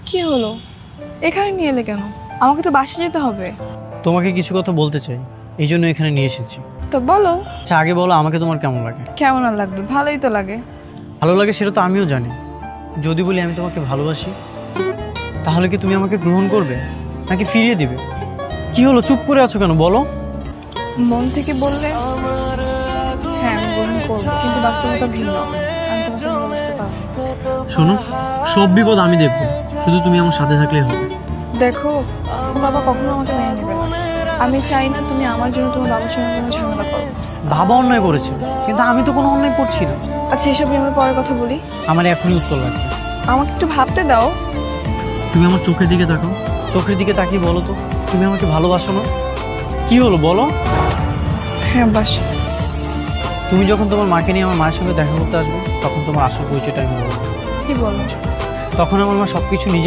কি হলো, এখানে নিয়ে এলে কেন? আমাকে তো বাসে যেতে হবে। তোমাকে কিছু কথা বলতে চাই, এই জন্য এখানে নিয়ে এসেছি। তো বলো। আচ্ছা আগে বলো, আমাকে তোমার কেমন লাগে? কেমন আর লাগবে, ভালোই তো লাগে। ভালো লাগে সেটা তো আমিও জানি। যদি বলি আমি তোমাকে ভালোবাসি, তাহলে কি তুমি আমাকে গ্রহণ করবে নাকি ফিরিয়ে দিবে? কি হলো, চুপ করে আছো কেন, বলো। মন থেকে বললে হ্যাঁ আমি গ্রহণ করবো, কিন্তু বাস্তবতা ভিন্ন। আমি তোমাকে ভালোবাসতে পারবো না। শোনো, সব বিপদ আমি দেখবো, শুধু তুমি আমার সাথে থাকলেই হবে। দেখো, তোমার বাবা কখনো আমাকে মেনে নেবে না। আমি চাই না তুমি আমার জন্য তোমার বাবার সঙ্গে কোনো ঝামেলা করো। বাবা অন্যায় করেছে, কিন্তু আমি তো কোনো অন্যায় করছি না। আচ্ছা এসব নিয়ে আমরা পরে কথা বলি। আমার এখনই উত্তর লাগবে। আমাকে একটু ভাবতে দাও। তুমি আমার চোখের দিকে তাকাও, চোখের দিকে তাকিয়ে বলো তো, তুমি আমাকে ভালোবাসো না? কি হলো বলো। হ্যাঁ বাসি। তুমি যখন তোমার মাকে নিয়ে আমার মায়ের সঙ্গে দেখা করতে আসবে, তখন তোমার আসল পরিচয়টা আমি বলবো। কি বলো? তখন আমার মা সবকিছু নিজে